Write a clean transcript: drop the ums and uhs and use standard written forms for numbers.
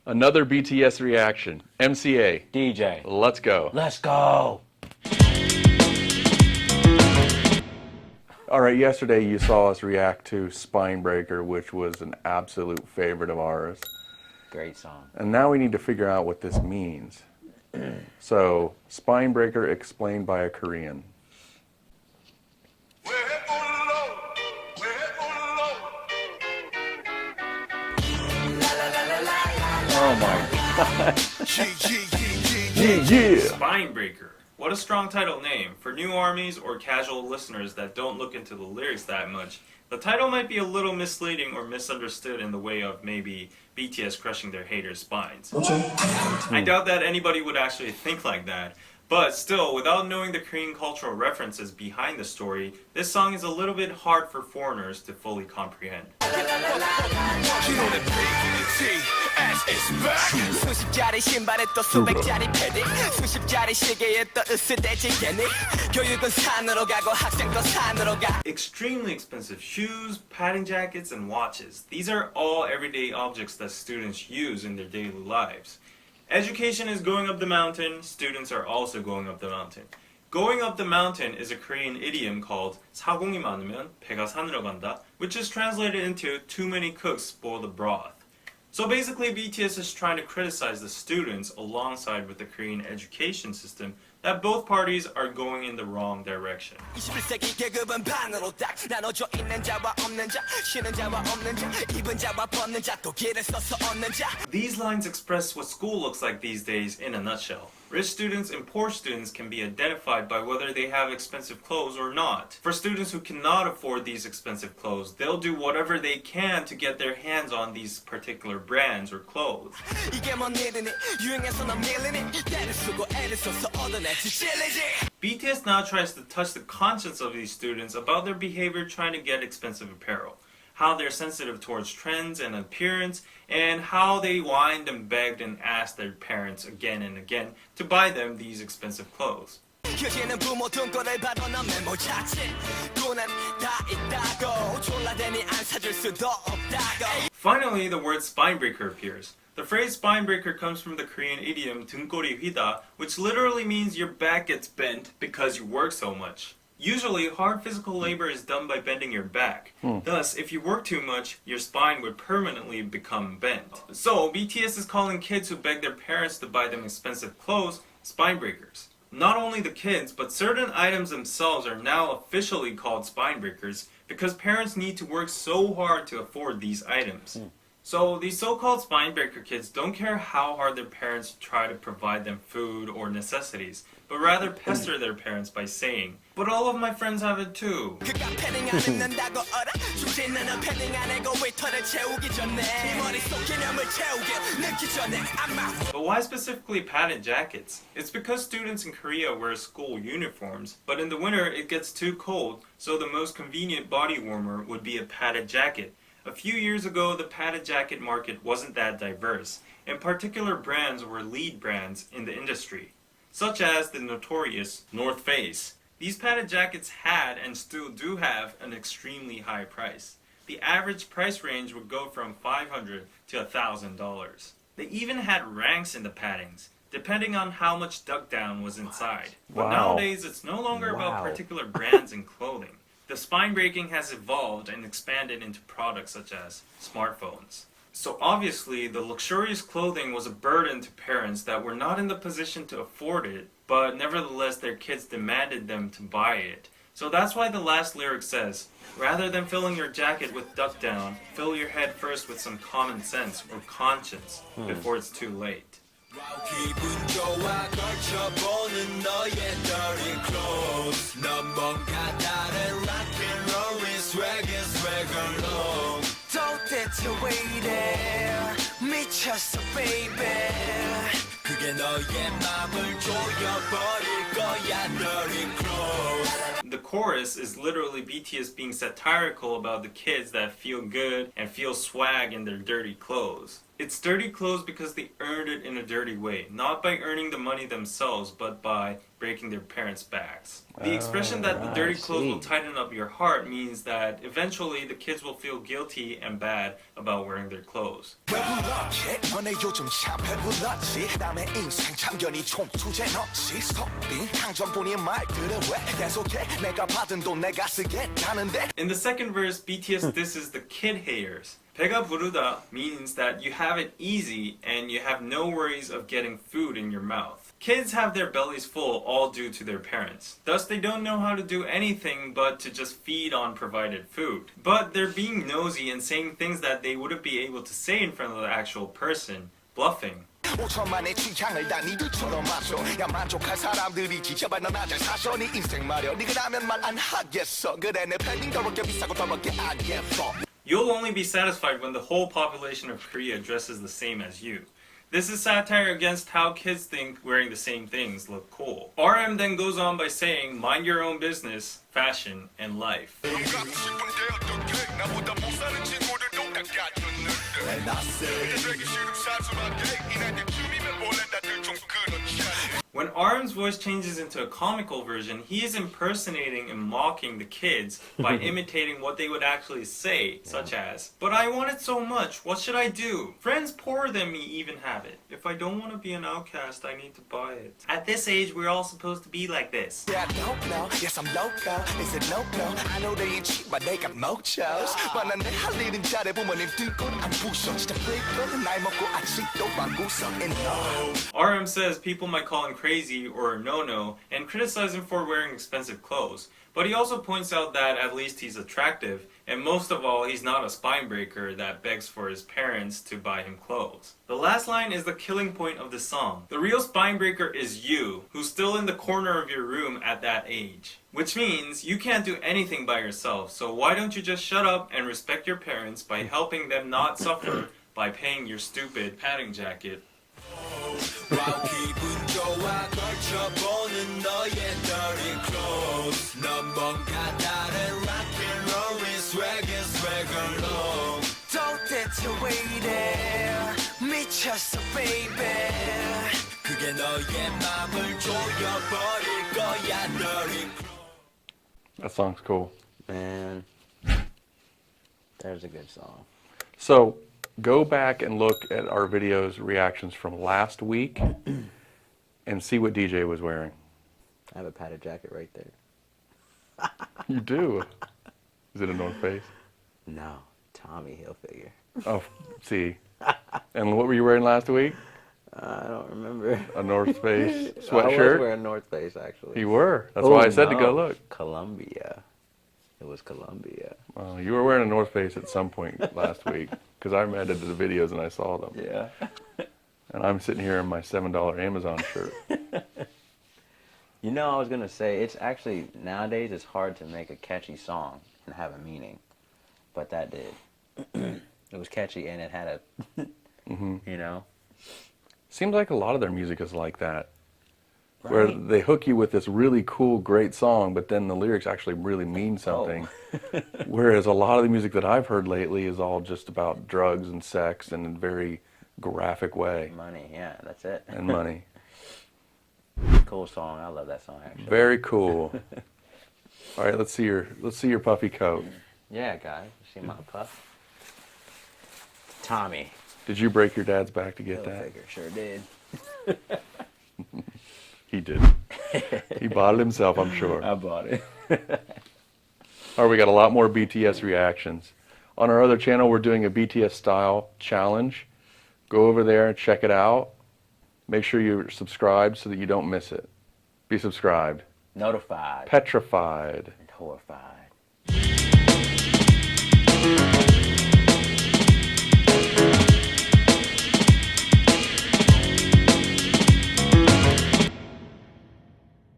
Another BTS reaction. MCA. DJ. Let's go. Let's go. All right, yesterday you saw us react to Spinebreaker, which was an absolute favorite of ours. Great song. And now we need to figure out what this means. So, Spinebreaker explained by a Korean. Oh my god. Yeah. Spinebreaker. What a strong title name. For new armies or casual listeners that don't look into the lyrics that much, the title might be a little misleading or misunderstood in the way of maybe BTS crushing their haters' spines. I doubt that anybody would actually think like that. But still, without knowing the Korean cultural references behind the story, this song is a little bit hard for foreigners to fully comprehend. Extremely expensive shoes, padding jackets, and watches. These are all everyday objects that students use in their daily lives. Education is going up the mountain, students are also going up the mountain. Going up the mountain is a Korean idiom called 사공이 많으면 배가 산으로 간다, which is translated into too many cooks spoil the broth. So basically BTS is trying to criticize the students alongside with the Korean education system that both parties are going in the wrong direction. These lines express what school looks like these days in a nutshell. Rich students and poor students can be identified by whether they have expensive clothes or not. For students who cannot afford these expensive clothes, they'll do whatever they can to get their hands on these particular brands or clothes. BTS now tries to touch the conscience of these students about their behavior trying to get expensive apparel, how they're sensitive towards trends and appearance, and how they whined and begged and asked their parents again and again to buy them these expensive clothes. Finally, the word spinebreaker appears. The phrase spinebreaker comes from the Korean idiom 등골이 휘다, which literally means your back gets bent because you work so much. Usually, hard physical labor is done by bending your back. Thus, if you work too much, your spine would permanently become bent. So, BTS is calling kids who beg their parents to buy them expensive clothes spinebreakers. Not only the kids, but certain items themselves are now officially called spinebreakers because parents need to work so hard to afford these items. So these so-called spinebreaker kids don't care how hard their parents try to provide them food or necessities, but rather pester their parents by saying, "But all of my friends have it too." But why specifically padded jackets? It's because students in Korea wear school uniforms, but in the winter it gets too cold, so the most convenient body warmer would be a padded jacket. A few years ago, the padded jacket market wasn't that diverse, and particular brands were lead brands in the industry, such as the notorious North Face. These padded jackets had and still do have an extremely high price. The average price range would go from $500 to $1,000. They even had ranks in the paddings, depending on how much duck down was inside. But nowadays, it's no longer about particular brands and clothing. The spine breaking has evolved and expanded into products such as smartphones. So obviously, the luxurious clothing was a burden to parents that were not in the position to afford it, but nevertheless their kids demanded them to buy it. So that's why the last lyric says, rather than filling your jacket with duck down, fill your head first with some common sense or conscience before it's too late. The chorus is literally BTS being satirical about the kids that feel good and feel swag in their dirty clothes. It's dirty clothes because they earned it in a dirty way, not by earning the money themselves, but by breaking their parents' backs. The expression that the dirty clothes will tighten up your heart means that eventually the kids will feel guilty and bad about wearing their clothes. In the second verse, BTS disses the kid haters. 배가 부르다 means that you have it easy and you have no worries of getting food in your mouth. Kids have their bellies full all due to their parents. Thus they don't know how to do anything but to just feed on provided food. But they're being nosy and saying things that they wouldn't be able to say in front of the actual person, bluffing. 5천만의 취향을 다 니들처럼 마셔 야 만족할 사람들이 지켜봐 넌 아직 사셔 네 인생 말여 니가라면 말 안 하겠어 그래 내 패딩 더럽게 비싸고 더럽게 안 예뻐. You'll only be satisfied when the whole population of Korea dresses the same as you. This is satire against how kids think wearing the same things look cool. RM then goes on by saying, mind your own business, fashion, and life. When RM's voice changes into a comical version, he is impersonating and mocking the kids by imitating what they would actually say, such as, "But I want it so much, what should I do? Friends poorer than me even have it. If I don't want to be an outcast, I need to buy it. At this age, we're all supposed to be like this." Yeah, no, yes I'm local. Is it no? I know they ain't cheap, but they got mochos. 만난 내 할 일은 잘해 부모님 등골 안 부셔. 진짜 freak 나이 먹고 아직도 방구석 and no. RM says people might call him crazy or a no-no and criticize him for wearing expensive clothes. But he also points out that at least he's attractive, and most of all, he's not a spine breaker that begs for his parents to buy him clothes. The last line is the killing point of the song. The real spine breaker is you, who's still in the corner of your room at that age. Which means you can't do anything by yourself, so why don't you just shut up and respect your parents by helping them not suffer by paying your stupid padding jacket. 기분 좋아 걸쳐보는 너의 dirty clothes 넌 뭔가 다른 rock and roll의 swag alone 도대체 왜 이래 미쳤어 baby 그게 너의 맘을 조여버릴 거야 dirty clothes. That song's cool. Man, there's a good song. So go back and look at our videos reactions from last week and see what DJ was wearing. I have a padded jacket right there. You do. Is it a North Face? No, Tommy Hilfiger. Oh, see. And what were you wearing last week? I don't remember. A North Face I was sweatshirt? wearing North Face actually. You were. That's why I said to go no. look. Columbia. It was Columbia. Well, you were wearing a North Face at some point last week because I edited the videos and I saw them. Yeah. And I'm sitting here in my $7 Amazon shirt. You know, I was gonna say it's actually nowadays it's hard to make a catchy song and have a meaning, but that did. It was catchy and it had a, you know. Seems like a lot of their music is like that. Where they hook you with this really cool, great song, but then the lyrics actually really mean something. Whereas a lot of the music that I've heard lately is all just about drugs and sex in a very graphic way. Money, yeah, that's it. And money. Cool song. I love that song actually. Very cool. All right, let's see your puffy coat. Yeah, guys, see my puff. Tommy Did you break your dad's back to get that? Hilfiger, sure did. He did. He bought it himself, I'm sure. I bought it. All right, we got a lot more BTS reactions. On our other channel, we're doing a BTS style challenge. Go over there and check it out. Make sure you're subscribed so that you don't miss it. Be subscribed. Notified Petrified. and horrified.